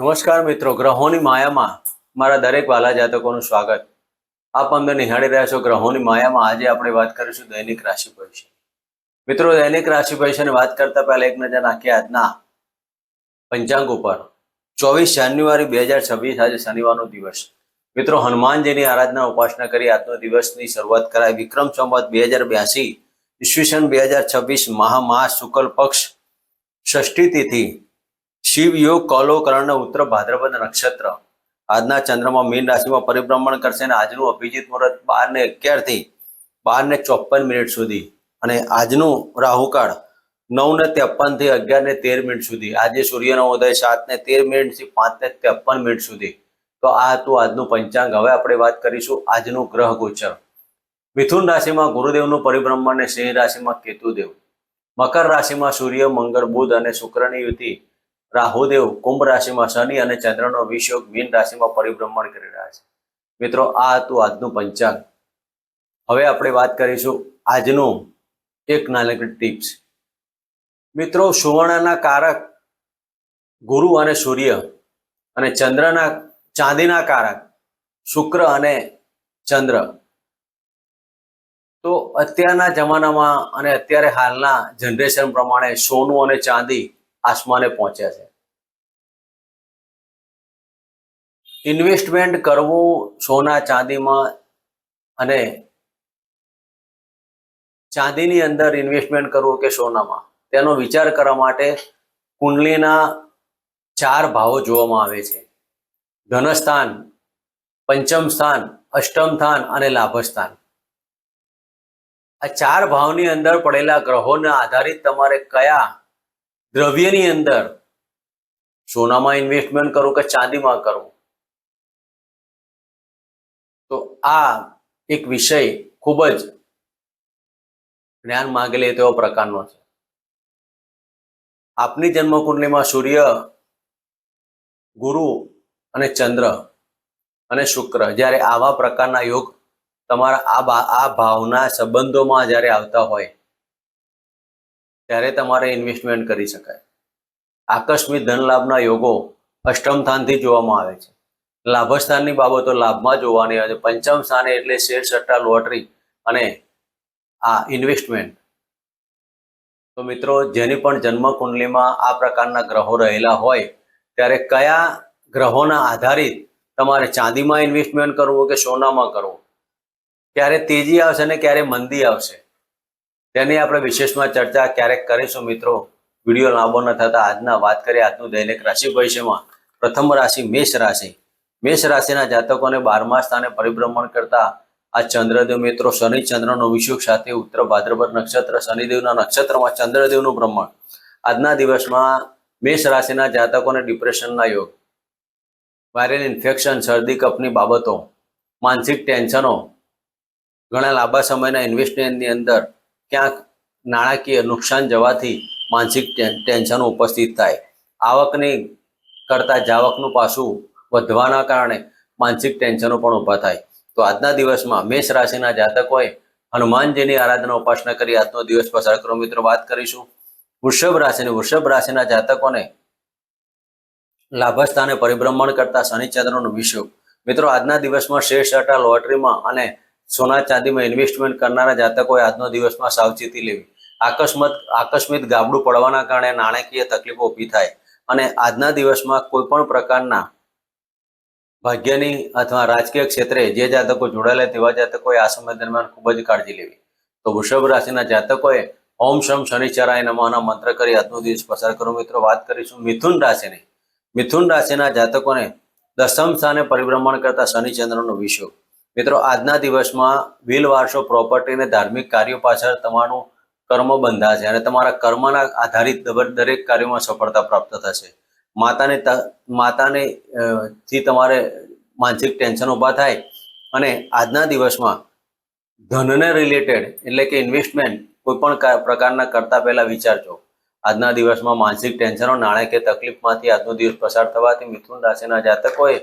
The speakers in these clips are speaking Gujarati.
નમસ્કાર મિત્રો, ગ્રહોની માયામાં મારા દરેક વાલા જાતકોનું સ્વાગત. આપ અમને નિહાળી રહ્યા છો ગ્રહોની માયામાં. આજે આપણે વાત કરીશું દૈનિક રાશિ ભવિષ્ય. મિત્રો, દૈનિક રાશિ ભવિષ્યની વાત કરતા પહેલા એક નજર નાખીએ આજના પંચાંગ ઉપર. 24 જાન્યુઆરી 2026 આજે શનિવારનો દિવસ. મિત્રો, હનુમાનજીની આરાધના ઉપાસના કરી આજનો દિવસની શરૂઆત કરાય. વિક્રમ સંવત 2082 ઈસવીસન 2026 મહામાસ શુક્લ પક્ષ ષષ્ઠી તિથિ શિવ યોગ કૌલવ કરણ ઉત્તર ભાદ્રપદ નક્ષત્ર. આજના ચંદ્રમાં મીન રાશિમાં પરિભ્રમણ કરશે અને આજનું અભિજીત મુહૂર્ત 12:11 થી 12:54 સુધી અને આજનું રાહુકાળ 9:53 થી 11:13 સુધી. આજે સૂર્યનો ઉદય 7:13 થી 5:53 સુધી. તો આ હતું આજનું પંચાંગ. હવે આપણે વાત કરીશું આજનું ગ્રહ ગોચર. મિથુન રાશિમાં ગુરુદેવનું પરિભ્રમણ અને સિંહ રાશિમાં કેતુદેવ. મકર રાશિમાં સૂર્ય મંગળ બુધ અને શુક્રની યુતિ. રાહુદેવ કુંભ રાશિમાં શનિ અને ચંદ્રનો વિષયોગ મીન રાશિમાં પરિભ્રમણ કરી રહ્યા છે. મિત્રો, આ હતું આજનું પંચાંગ. હવે આપણે વાત કરીશું આજનું એક નાનકડી ટિપ્સ. મિત્રો, સુવર્ણના કારક ગુરુ અને સૂર્ય અને ચાંદીના કારક શુક્ર અને ચંદ્ર. તો અત્યારના જમાનામાં અને અત્યારે હાલના જનરેશન પ્રમાણે સોનું અને ચાંદી આસમાને પહોંચ્યા છે. ઇન્વેસ્ટમેન્ટ કરવું સોના ચાંદીમાં અને ચાંદીની અંદર ઇન્વેસ્ટમેન્ટ કરવું કે સોનામાં, તેનો વિચાર કરવા માટે કુંડલીના 4 ભાવો જોવામાં આવે છે: ધનસ્થાન, પંચમ સ્થાન, અષ્ટમ સ્થાન અને લાભ સ્થાન. આ 4 ભાવની અંદર પડેલા ગ્રહોના આધારિત તમારે કયા દ્રવ્યની અંદર સોનામાં ઇન્વેસ્ટમેન્ટ કરવું કે ચાંદીમાં કરવું, તો આ એક વિષય ખૂબ જ જ્ઞાન માંગી લે તેવો પ્રકારનો છે. આપની જન્મકુંડલીમાં સૂર્ય, ગુરુ અને ચંદ્ર અને શુક્ર જ્યારે આવા પ્રકારના યોગ તમારા આ ભાવના સંબંધોમાં જ્યારે આવતા હોય ત્યારે તમારે ઇન્વેસ્ટમેન્ટ કરી શકાય. આકસ્મિક ધન લાભના યોગો અષ્ટમ સ્થાનથી જોવામાં આવે છે. લાભ સ્થાનની બાબતો લાભમાં જોવાની આવે છે. પંચમ સ્થાને એટલે શેર, સટ્ટા, લોટરી અને આ ઇન્વેસ્ટમેન્ટ. તો મિત્રો, જેની પણ જન્મ કુંડલીમાં આ પ્રકારના ગ્રહો રહેલા હોય ત્યારે કયા ગ્રહોના આધારિત તમારે ચાંદીમાં ઇન્વેસ્ટમેન્ટ કરવું કે સોનામાં કરવું, ક્યારે તેજી આવશે અને ક્યારે મંદી આવશે, તેની આપણે વિશેષમાં ચર્ચા ક્યારેક કરીશું. મિત્રો, વિડીયો લાંબો ન થતા આજના વાત કરીએ આજનું દૈનિક રાશિ ભવિષ્યમાં. પ્રથમ રાશિ મેષ રાશિ. મેષ રાશિના જાતકોને 12મા સ્થાને પરિભ્રમણ કરતા આ ચંદ્રદેવ. મિત્રો, શનિ ચંદ્રનો વિષુવ સાથે ઉત્તર ભાદ્રપદ નક્ષત્ર, શનિદેવના નક્ષત્રમાં ચંદ્રદેવનું ભ્રમણ. આજના દિવસમાં મેષ રાશિના જાતકોને ડિપ્રેશનના યોગ, વાયરલ ઇન્ફેક્શન, શરદી કફની બાબતો, માનસિક ટેન્શનો, ઘણા લાંબા સમયના ઇન્વેસ્ટમેન્ટની અંદર ક્યાંક નાણાકીય નુકસાન જવાથી માનસિક ટેન્શનો ઉપસ્થિત થાય. આવકની કરતાં જાવકનું પાસું વધવાના કારણે માનસિક ટેન્શનો પણ ઊભા થાય. તો આજના દિવસમાં મેષ રાશિના જાતકોએ હનુમાનજીની આરાધના ઉપાસના કરી આજનો દિવસ પસાર કરો. મિત્રો, વાત કરીશું વૃષભ રાશિની. વૃષભ રાશિના જાતકોને લાભ સ્થાને પરિભ્રમણ કરતા શનિ ચંદ્રનો વિષયોગ. મિત્રો, આજના દિવસમાં શેર, સટ્ટા, લોટરીમાં અને સોના ચાંદીમાં ઇન્વેસ્ટમેન્ટ કરનારા જાતકોએ આજનો દિવસમાં સાવચેતી લેવી. આકસ્મિક ગાબડું પડવાના કારણે નાણાકીય તકલીફો ઊભી થાય અને આજના દિવસમાં કોઈ પણ પ્રકારના ભાગ્યની અથવા રાજકીય ક્ષેત્રે જે જાતકો જોડાયેલા તેવા જાતકોએ આ સમય દરમિયાન ખૂબ જ કાળજી લેવી. તો વૃષભ રાશિના જાતકોએ ઓમ શમ શનિચરાય નમઃના મંત્ર કરી આજનો દિવસ પસાર કરો. મિત્રો, વાત કરીશું મિથુન રાશિની. મિથુન રાશિના જાતકોને દસમ સ્થાને પરિભ્રમણ કરતા શનિ ચંદ્રનો વિષયોગ. મિત્રો, આજના દિવસમાં વિલ વારસો, પ્રોપર્ટી અને ધાર્મિક કાર્યો પાછળ તમારું કર્મ બંધાશે અને તમારા કર્મના આધારિત દરેક કાર્યોમાં સફળતા પ્રાપ્ત થશે. માતાને થી તમારે માનસિક ટેન્શન ઊભા થાય અને આજના દિવસમાં ધનને રિલેટેડ એટલે કે ઇન્વેસ્ટમેન્ટ કોઈ પણ પ્રકારના કરતા પહેલા વિચારજો. આજના દિવસમાં માનસિક ટેન્શનો, નાણાકીય તકલીફમાંથી આજનો દિવસ પસાર થવાથી મિથુન રાશિના જાતકોએ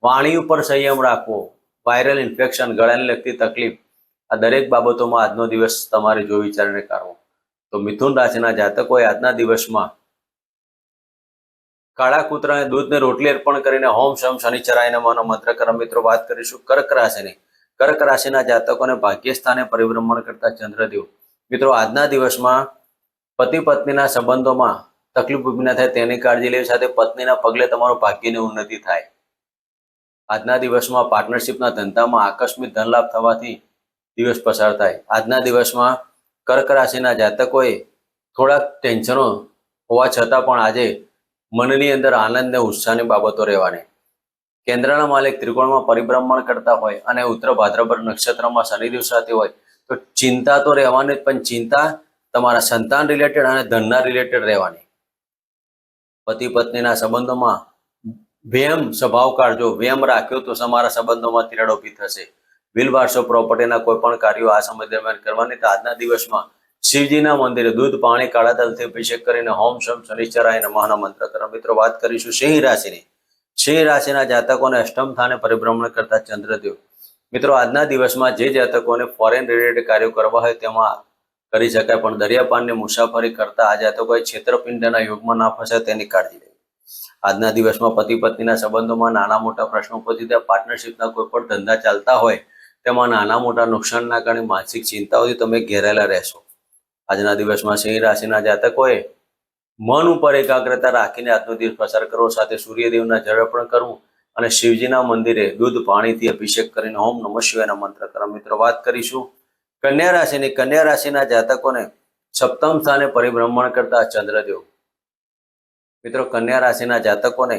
વાણી ઉપર સંયમ રાખવો, વાયરલ ઇન્ફેક્શન, ગળાને લગતી તકલીફ, આ દરેક બાબતોમાં આજનો દિવસ તમારે જો વિચારીને કરવો. તો મિથુન રાશિના જાતકોએ આજના દિવસમાં કાળા કૂતરાને દૂધને રોટલી અર્પણ કરીને હોમ શમ શનિચરાય નમઃનો મંત્ર કરો. મિત્રો વાત કરીશું કર્ક રાશિની. કર્ક રાશિના જાતકોને ભાગ્યસ્થાને પરિભ્રમણ કરતા ચંદ્રદેવ. મિત્રો આજના દિવસમાં પતિ પત્નીના સંબંધોમાં તકલીફ ઊભી ન થાય તેની કાળજી લેવી, સાથે પત્નીના પગલે તમારું ભાગ્યની ઉન્નતિ થાય. આજના દિવસમાં પાર્ટનરશિપના ધંધામાં આકસ્મિક ધન લાભ થવાથી દિવસ પસાર થાય. આજના દિવસમાં કર્ક રાશિના જાતકોએ થોડાક ટેન્શનો હોવા છતાં પણ આજે મનની અંદર આનંદ અને ઉત્સાહની બાબતો રહેવાની. કેન્દ્રના માલિક ત્રિકોણમાં પરિભ્રમણ કરતા હોય અને ઉત્તર ભાદ્રપદ નક્ષત્રમાં શનિદેવ સાથે હોય તો ચિંતા તો રહેવાની જ, પણ ચિંતા તમારા સંતાન રિલેટેડ અને ધનના રિલેટેડ રહેવાની. પતિ પત્નીના સંબંધોમાં વેમ સ્વભાવ કાઢજો. વેમ રાખ્યો તો તમારા સંબંધોમાં તિરાડ ઊભી થશે. વિલ વારસો પ્રોપર્ટીના કોઈ પણ કાર્યો આ સમય દરમિયાન કરવાની. તો આજના દિવસમાં શિવજીના મંદિરે દૂધ પાણી કાળા તલથી અભિષેક કરીને હોમ શમ શનિચરાય નમઃનો મંત્ર કરો. મિત્રો વાત કરીશું સિંહ રાશિની. સિંહ રાશિના જાતકોને અષ્ટમ સ્થાને પરિભ્રમણ કરતા ચંદ્રદેવ. મિત્રો આજના દિવસમાં જે જાતકોને ફોરેન રિલેટેડ કાર્યો કરવા હોય તેમાં કરી શકાય, પણ દરિયાપાનની મુસાફરી કરતા આ જાતકોએ છેતરપિંડના યોગમાં ના ફસાય તેની કાળજી લેવી. આજના દિવસમાં પતિ પત્નીના સંબંધોમાં નાના મોટા પ્રશ્નો ઉપસ્થિત થાય. પાર્ટનરશિપના કોઈ પણ ધંધા ચાલતા હોય તેમાં નાના મોટા નુકસાનના કારણે માનસિક ચિંતાઓથી તમે ઘેરાયેલા રહેશો. આજના દિવસમાં સિંહ રાશિના જાતકોએ મન ઉપર એકાગ્રતા રાખીને આજનો દિવસ પસાર કરવો, સાથે સૂર્યદેવના જળ અર્પણ કરવું અને શિવજીના મંદિરે દૂધ પાણીથી અભિષેક કરીને ઓમ નમઃ શિવાયના મંત્ર કરો. મિત્રો વાત કરીશું કન્યા રાશિની. કન્યા રાશિના જાતકોને સપ્તમ સ્થાને પરિભ્રમણ કરતા ચંદ્રદેવ. મિત્રો કન્યા રાશિના જાતકોને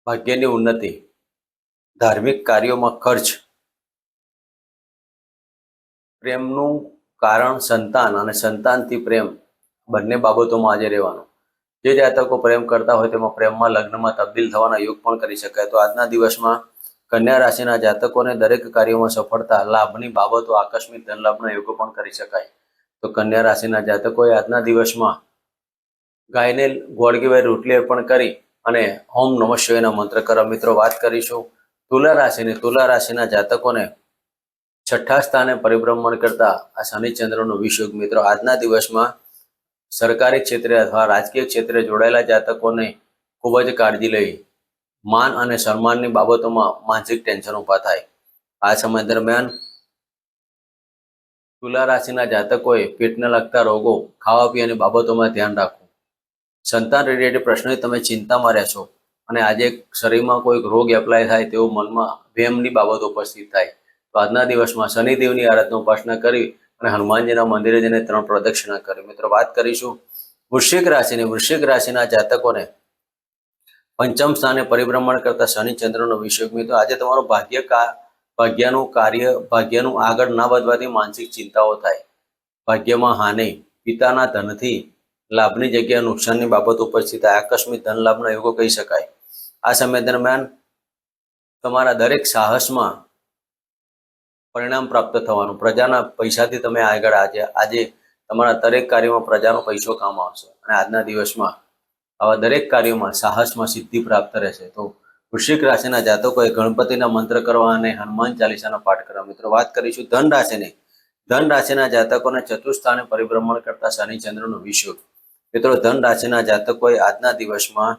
ભાગ્યની ઉન્નતિ, ધાર્મિક કાર્યોમાં ખર્ચ, પ્રેમનું કારણ સંતાન અને સંતાનથી પ્રેમ, બંને બાબતોમાં આજે રહેવાનું. જે જાતકો પ્રેમ કરતા હોય તેમાં પ્રેમમાં લગ્નમાં તબદીલ થવાના યોગ પણ કરી શકાય. તો આજના દિવસમાં કન્યા રાશિના જાતકોને દરેક કાર્યોમાં સફળતા, લાભની બાબતો, આકસ્મિક ધન લાભના યોગો પણ કરી શકાય. તો કન્યા રાશિના જાતકોએ આજના દિવસમાં ગાયને ગોળ કેવાય રોટલી અર્પણ કરી અને ઓમ નમઃ શિવાયના મંત્ર કરો. મિત્રો વાત કરીશું તુલા રાશિની. તુલા રાશિના જાતકોને છઠ્ઠા સ્થાને પરિભ્રમણ કરતા આ શનિચંદ્રનો વિષયોગ. મિત્રો આજના દિવસમાં સરકારી ક્ષેત્રે અથવા રાજકીય ક્ષેત્રે જોડાયેલા જાતકોને ખૂબ જ કાળજી લેવી. માન અને સન્માનની બાબતોમાં માનસિક ટેન્શન ઊભા થાય. આ સમય દરમિયાન તુલા રાશિના જાતકોએ પેટને લગતા રોગો, ખાવા પીવાની બાબતોમાં ધ્યાન રાખવું. સંતાન રિલેટેડ પ્રશ્નોથી તમે ચિંતામાં રહેશો અને આજે શરીરમાં કોઈક રોગ એપ્લાય થાય તેવું મનમાં વેમની બાબતો ઉપસ્થિત થાય. તો આજના દિવસમાં શનિદેવની આરાધના ઉપાસના કરી અને હનુમાનજીના મંદિરે જઈને 3 પ્રદક્ષિણા કરી. મિત્રો વાત કરીશું વૃશ્ચિક રાશિની. વૃશ્ચિક રાશિના જાતકોને પંચમ સ્થાને પરિભ્રમણ કરતા શનિચંદ્રનો વિષયોગ. મિત્રો આજે તમારું ભાગ્યનું કાર્ય, ભાગ્યનું આગળ ના વધવાથી માનસિક ચિંતાઓ થાય. ભાગ્યમાં હાનિ, પિતાના ધનથી લાભની જગ્યાએ નુકસાનની બાબત ઉપસ્થિત થાય. આકસ્મિક ધન લાભના યોગો કહી શકાય. આ સમય દરમિયાન તમારા દરેક સાહસમાં પરિણામ પ્રાપ્ત થવાનું. પ્રજાના પૈસાથી તમે આગળ આજે તમારા દરેક કાર્યમાં પ્રજાનો પૈસો કામ આવશે અને આજના દિવસમાં આવા દરેક કાર્યોમાં સાહસમાં સિદ્ધિ પ્રાપ્ત રહેશે. તો વૃશ્ચિક રાશિના જાતકોએ ગણપતિના મંત્ર કરવા અને હનુમાન ચાલીસાનો પાઠ કરવા. મિત્રો વાત કરીશું ધન રાશિની. ધન રાશિના જાતકોને ચતુર્થ સ્થાને પરિભ્રમણ કરતા શનિચંદ્રનો વિષયોગ. મિત્રો ધન રાશિના જાતકોએ આજના દિવસમાં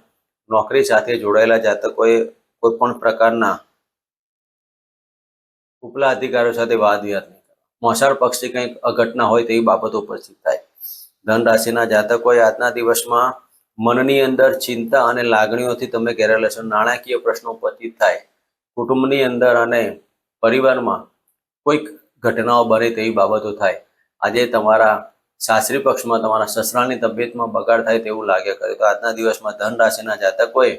નોકરી સાથે જોડાયેલા જાતકોએ કોઈ પણ પ્રકારના ઉપલા અધિકારીઓ સાથે વાદ વિવાદ નહીં કરવા. મોસાળ પક્ષથી કંઈક અઘટના હોય તેવી બાબતો ઉપસ્થિત થાય. ધન રાશિના જાતકોએ આજના દિવસમાં મનની અંદર ચિંતા અને લાગણીઓથી તમે ઘેરાયેલા છો. નાણાકીય પ્રશ્નો ઉપસ્થિત થાય. કુટુંબની અંદર અને પરિવારમાં કોઈક ઘટનાઓ બને તેવી બાબતો થાય. આજે તમારા સાસરી પક્ષમાં તમારા સસરાની તબિયતમાં બગાડ થાય તેવું લાગ્યા કરે. તો આજના દિવસમાં ધન રાશિના જાતકોએ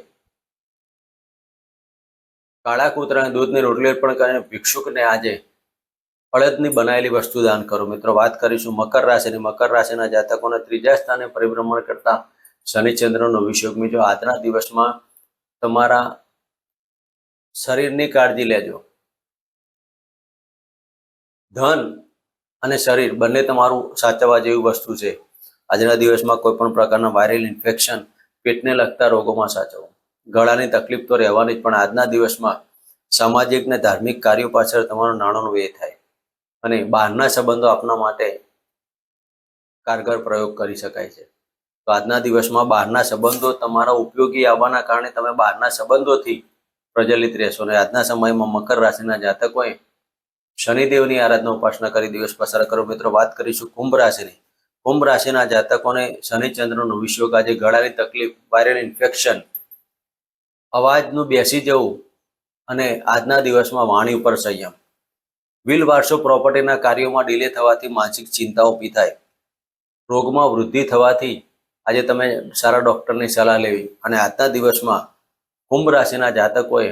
કાળા કૂતરાને દૂધની રોટલી અર્પણ કરીને ભિક્ષુકને આજે અડદની બનાવેલી વસ્તુ દાન કરો. મિત્રો વાત કરીશું મકર રાશિની. મકર રાશિના જાતકોને ત્રીજા સ્થાને પરિભ્રમણ કરતા શનિચંદ્રનો વિષયોગ. મિત્રો આજના દિવસમાં તમારા શરીરની કાળજી લેજો. ધન અને શરીર બંને તમારું સાચવવા જેવી વસ્તુ છે. આજના દિવસમાં કોઈ પણ પ્રકારના વાયરલ ઇન્ફેક્શન, પેટને લગતા રોગોમાં સાચવવું. ગળાની તકલીફ તો રહેવાની જ, પણ આજના દિવસમાં સામાજિક ને ધાર્મિક કાર્યો પાછળ તમારો નાણાંનો વ્યય થાય અને બહારના સંબંધો આપના માટે કારગર પ્રયોગ કરી શકાય છે. તો આજના દિવસમાં બહારના સંબંધો તમારા ઉપયોગી આવવાના કારણે તમે બહારના સંબંધોથી પ્રજ્વલિત રહેશો. અને આજના સમયમાં મકર રાશિના જાતકોએ શનિદેવની આરાધના ઉપાસના કરી દિવસ પસાર કરો. મિત્રો, વાત કરીશું કુંભ રાશિની. કુંભ રાશિના જાતકોને શનિચંદ્રનો વિષયોગ, આજે ગળાની તકલીફ, વાયરલ ઇન્ફેક્શન, અવાજનું બેસી જવું અને આજના દિવસમાં વાણી ઉપર સંયમ. વિલ વારસો પ્રોપર્ટીના કાર્યોમાં ડિલે થવાથી માનસિક ચિંતાઓ ઊભી થાય. રોગમાં વૃદ્ધિ થવાથી આજે તમે સારા ડૉક્ટરની સલાહ લેવી. અને આજના દિવસમાં કુંભ રાશિના જાતકોએ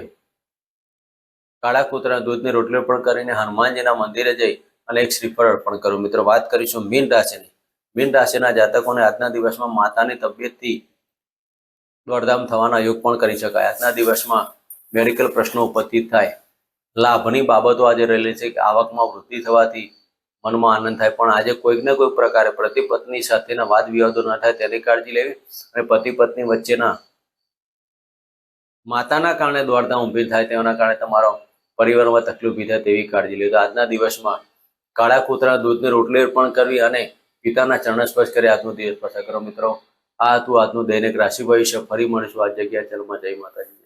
કાળા કૂતરાના દૂધની રોટલી પણ કરીને હનુમાનજીના મંદિરે જઈ અને એક શ્રીફળ અર્પણ કરવું. મિત્રો, વાત કરીશું મીન રાશિની. મીન રાશિના જાતકોને આજના દિવસમાં માતાની તબિયતથી દોડધામ થવાના યોગ પણ કરી શકાય. આજના દિવસમાં મેડિકલ પ્રશ્નો ઉપસ્થિત થાય. લાભની બાબતો આજે રહેલી છે કે આવકમાં વૃદ્ધિ થવાથી મનમાં આનંદ થાય. પણ આજે કોઈક ને કોઈક પ્રકારે પતિ પત્ની સાથેના વાદ વિવાદો ન થાય તેની કાળજી લેવી. અને પતિ પત્ની વચ્ચેના માતાના કારણે દોડધામ ઊભી થાય તેના કારણે તમારો પરિવારમાં તકલીફ ઊભી થાય તેવી કાળજી લેવી. તો આજના દિવસમાં કાળા કૂતરાના દૂધની રોટલી પણ કરવી અને પિતાના ચરણ સ્પર્શ કરી આજનો દિવસ પસાર કરો. મિત્રો, આ હતું આજનું દૈનિક રાશિ ભવિષ્ય. ફરી મળીશું આ જગ્યા. ચલમાં જય માતાજી.